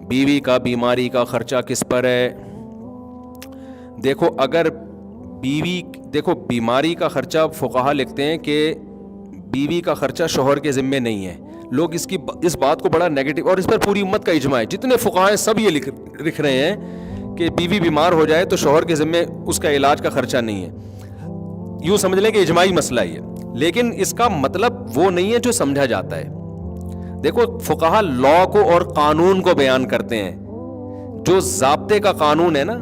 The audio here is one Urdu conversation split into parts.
بیوی کا بیماری کا خرچہ کس پر ہے؟ دیکھو اگر بیماری کا خرچہ فقہا لکھتے ہیں کہ بیوی کا خرچہ شوہر کے ذمے نہیں ہے. لوگ اس بات کو بڑا نیگیٹو، اور اس پر پوری امت کا اجماع ہے، جتنے فقہا ہیں سب یہ لکھ رہے ہیں کہ بیوی بیمار ہو جائے تو شوہر کے ذمے اس کا علاج کا خرچہ نہیں ہے. یوں سمجھ لیں کہ اجماعی مسئلہ ہی ہے، لیکن اس کا مطلب وہ نہیں ہے جو سمجھا جاتا ہے. دیکھو فقہا لا کو اور قانون کو بیان کرتے ہیں، جو ضابطے کا قانون ہے نا.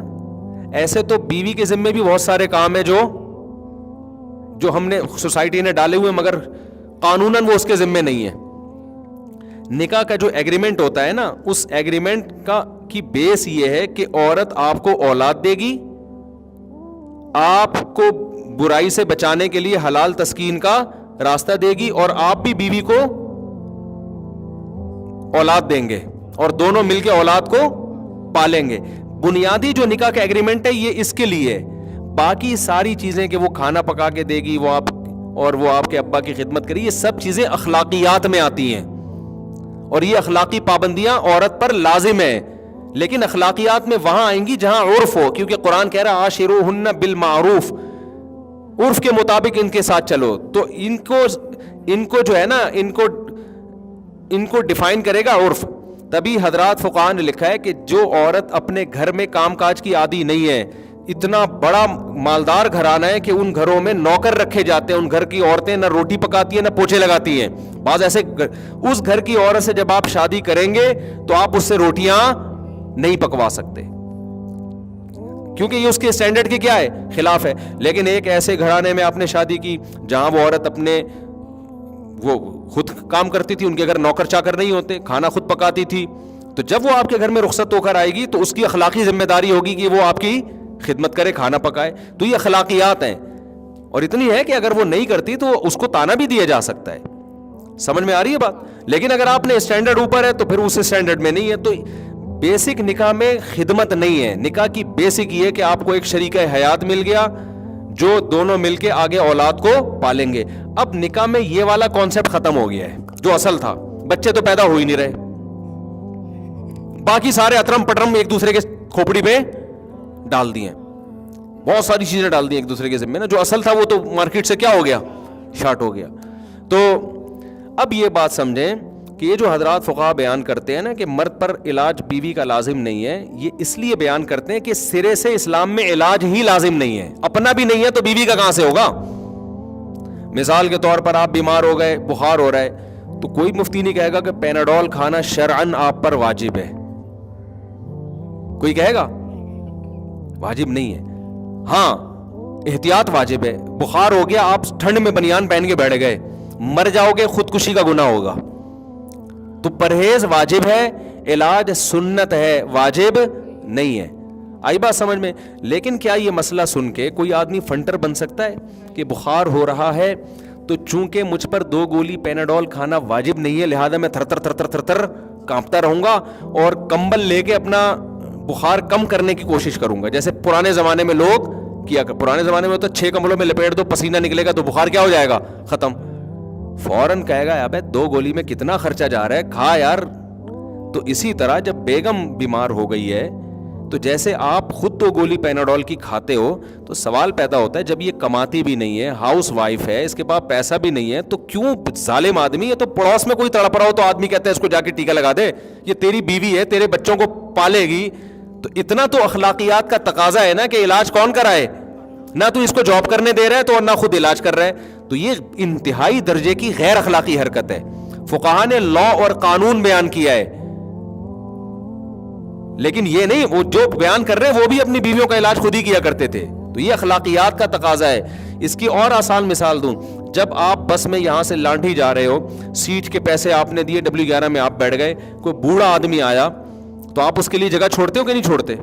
ایسے تو بیوی کے ذمے بھی بہت سارے کام ہیں جو ہم نے سوسائٹی نے ڈالے ہوئے، مگر قانوناً وہ اس کے ذمے نہیں ہے. نکاح کا جو ایگریمنٹ ہوتا ہے نا، اس ایگریمنٹ کی بیس یہ ہے کہ عورت آپ کو اولاد دے گی، آپ کو برائی سے بچانے کے لیے حلال تسکین کا راستہ دے گی، اور آپ بھی بیوی کو اولاد دیں گے، اور دونوں مل کے اولاد کو پالیں گے. بنیادی جو نکاح کا ایگریمنٹ ہے یہ اس کے لیے. باقی ساری چیزیں کہ وہ کھانا پکا کے دے گی، وہ آپ کے ابا کی خدمت کرے، یہ سب چیزیں اخلاقیات میں آتی ہیں، اور یہ اخلاقی پابندیاں عورت پر لازم ہیں. لیکن اخلاقیات میں وہاں آئیں گی جہاں عرف ہو، کیونکہ قرآن کہہ رہا عاشروہن بالمعروف، عرف کے مطابق ان کے ساتھ چلو. تو ان کو جو ہے نا ان کو ڈیفائن کرے گا عرف. تبھی حضرات فقہاء نے لکھا ہے کہ جو عورت اپنے گھر میں کام کاج کی عادی نہیں ہے، اتنا بڑا مالدار گھرانہ ہے کہ ان گھروں میں نوکر رکھے جاتے ہیں، ان گھر کی عورتیں نہ روٹی پکاتی ہیں نہ پوچھے لگاتی ہیں. بعض ایسے اس گھر کی عورت سے جب آپ شادی کریں گے تو آپ اس سے روٹیاں نہیں پکوا سکتے، کیونکہ یہ اس کے اسٹینڈرڈ کے کیا ہے، خلاف ہے. لیکن ایک ایسے گھرانے میں آپ نے شادی کی جہاں وہ عورت وہ خود کام کرتی تھی، ان کے گھر نوکر چاکر نہیں ہوتے، کھانا خود پکاتی تھی، تو جب وہ آپ کے گھر میں رخصت ہو کر آئے گی تو اس کی اخلاقی ذمہ داری ہوگی کہ وہ آپ کی خدمت کرے، کھانا پکائے. تو یہ اخلاقیات ہیں، اور اتنی ہے کہ اگر وہ نہیں کرتی تو اس کو تانا بھی دیا جا سکتا ہے. سمجھ میں آ رہی ہے بات؟ لیکن اگر آپ نے اسٹینڈرڈ اوپر ہے تو پھر اس اسٹینڈرڈ میں نہیں ہے. تو بیسک نکاح میں خدمت نہیں ہے. نکاح کی بیسک یہ کہ آپ کو ایک شریک حیات مل گیا جو دونوں مل کے آگے اولاد کو پالیں گے. اب نکاح میں یہ والا کانسیپٹ ختم ہو گیا ہے جو اصل تھا. بچے تو پیدا ہو ہی نہیں رہے، باقی سارے اترم پٹرم ایک دوسرے کے کھوپڑی پہ ڈال دیے، بہت ساری چیزیں ڈال دی ایک دوسرے کے ذمہ نا. جو اصل تھا وہ تو مارکیٹ سے کیا ہو گیا، شارٹ ہو گیا. تو اب یہ بات سمجھیں کہ یہ جو حضرات فقہاء بیان کرتے ہیں نا کہ مرد پر علاج بیوی کا لازم نہیں ہے، یہ اس لیے بیان کرتے ہیں کہ سرے سے اسلام میں علاج ہی لازم نہیں ہے. اپنا بھی نہیں ہے تو بیوی کا کہاں سے ہوگا؟ مثال کے طور پر آپ بیمار ہو گئے، بخار ہو رہا ہے، تو کوئی مفتی نہیں کہے گا کہ پیناڈول کھانا شرعن آپ پر واجب ہے. کوئی کہے گا؟ واجب نہیں ہے. ہاں احتیاط واجب ہے. بخار ہو گیا، آپ ٹھنڈ میں بنیان پہن کے بیٹھ گئے، مر جاؤ گے، خودکشی کا گناہ ہوگا. تو پرہیز واجب ہے، علاج سنت ہے، واجب نہیں ہے. آئی بات سمجھ میں؟ لیکن کیا یہ مسئلہ سن کے کوئی آدمی فنٹر بن سکتا ہے کہ بخار ہو رہا ہے تو چونکہ مجھ پر 2 گولی پیناڈول کھانا واجب نہیں ہے لہذا میں تھر تھر کانپتا رہوں گا اور کمبل لے کے اپنا بخار کم کرنے کی کوشش کروں گا، جیسے پرانے زمانے میں لوگ کیا پرانے زمانے میں تو 6 کمبلوں میں لپیٹ دو، پسینہ نکلے گا تو بخار کیا ہو جائے گا، ختم. فوراً کہے گا ابے 2 گولی میں کتنا خرچہ جا رہا ہے، کھا یار. تو اسی طرح جب بیگم بیمار ہو گئی ہے تو جیسے آپ خود 2 گولی پیناڈول کی کھاتے ہو تو سوال پیدا ہوتا ہے جب یہ کماتی بھی نہیں ہے، ہاؤس وائف ہے، اس کے پاس پیسہ بھی نہیں ہے، تو کیوں ظالم آدمی ہے تو پڑوس میں کوئی تڑپ رہا ہو تو آدمی کہتا ہے اس کو جا کے ٹیکا لگا دے، یہ تیری بیوی ہے، تیرے بچوں کو پالے گی. تو اتنا تو اخلاقیات کا تقاضا ہے نا کہ علاج کون کرائے، نہ تو اس کو جاب کرنے دے رہا ہے تو اور نہ خود علاج کر رہا ہے. تو یہ انتہائی درجے کی غیر اخلاقی حرکت ہے. فقہاء نے لا اور قانون بیان کیا ہے، لیکن یہ نہیں وہ جو بیان کر رہے ہیں وہ بھی اپنی بیویوں کا علاج خود ہی کیا کرتے تھے. تو یہ اخلاقیات کا تقاضا ہے. اس کی اور آسان مثال دوں، جب آپ بس میں یہاں سے لانڈھی جا رہے ہو، سیٹ کے پیسے آپ نے دیے، W11 میں آپ بیٹھ گئے، کوئی بوڑھا آدمی آیا تو آپ اس کے لیے جگہ چھوڑتے ہو کہ نہیں چھوڑتے؟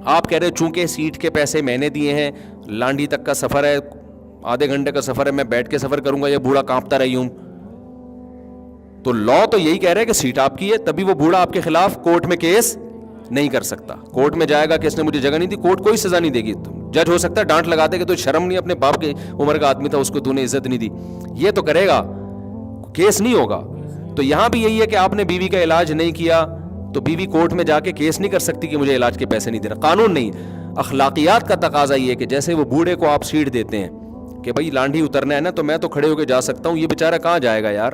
آپ کہہ رہے چونکہ سیٹ کے پیسے میں نے دیے ہیں، لانڈھی تک کا سفر ہے، آدھے گھنٹے کا سفر ہے، میں بیٹھ کے سفر کروں گا، یہ بوڑھا کانپتا رہی ہوں. تو لا تو یہی کہہ رہے کہ سیٹ آپ کی ہے، تبھی وہ بوڑھا آپ کے خلاف کورٹ میں کیس نہیں کر سکتا. کورٹ میں جائے گا کہ اس نے مجھے جگہ نہیں دی، کورٹ کوئی سزا نہیں دے گی. جج ہو سکتا ہے ڈانٹ لگا دے کہ تو شرم نہیں، اپنے باپ کے عمر کا آدمی تھا، اس کو تو نے عزت نہیں دی. یہ تو کرے گا، کیس نہیں ہوگا. تو یہاں بھی یہی ہے کہ آپ نے بیوی کا علاج نہیں کیا تو بیوی کورٹ میں جا کے کیس نہیں کر سکتی کہ مجھے علاج کے پیسے نہیں دے رہا. قانون نہیں, اخلاقیات کا تقاضا یہ ہے کہ جیسے وہ بوڑھے کو آپ سیٹ دیتے ہیں کہ بھائی لانڈھی اترنا ہے نا تو میں تو کھڑے ہو کے جا سکتا ہوں, یہ بیچارہ کہاں جائے گا یار.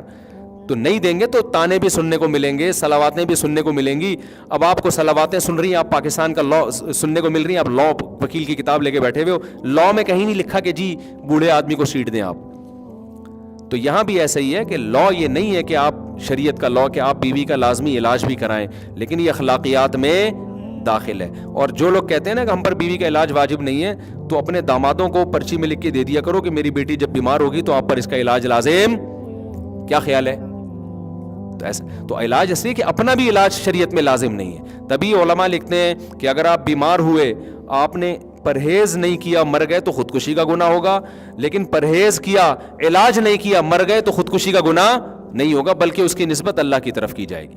تو نہیں دیں گے تو تانے بھی سننے کو ملیں گے, صلواتیں بھی سننے کو ملیں گی. اب آپ کو صلواتیں سن رہی ہیں, آپ پاکستان کا لا سننے کو مل رہی ہیں, آپ لا وکیل کی کتاب لے کے بیٹھے ہوئے ہو, لا میں کہیں نہیں لکھا کہ جی بوڑھے آدمی کو سیٹ دیں آپ. تو یہاں بھی ایسا ہی ہے کہ لا یہ نہیں ہے کہ آپ شریعت کا لا کہ آپ بیوی کا لازمی علاج بھی کرائیں, لیکن یہ اخلاقیات میں داخل ہے. اور جو لوگ کہتے ہیں نا کہ ہم پر بیوی کا علاج واجب نہیں ہے, تو اپنے دامادوں کو پرچی میں لکھ کے دے دیا کرو کہ میری بیٹی جب بیمار ہوگی تو آپ پر اس کا علاج لازم. کیا خیال ہے؟ تو ایسا تو علاج اس لیے کہ اپنا بھی علاج شریعت میں لازم نہیں ہے. تبھی علماء لکھتے ہیں کہ اگر آپ بیمار ہوئے, آپ نے پرہیز نہیں کیا, مر گئے تو خودکشی کا گناہ ہوگا, لیکن پرہیز کیا, علاج نہیں کیا, مر گئے تو خودکشی کا گناہ نہیں ہوگا, بلکہ اس کی نسبت اللہ کی طرف کی جائے گی.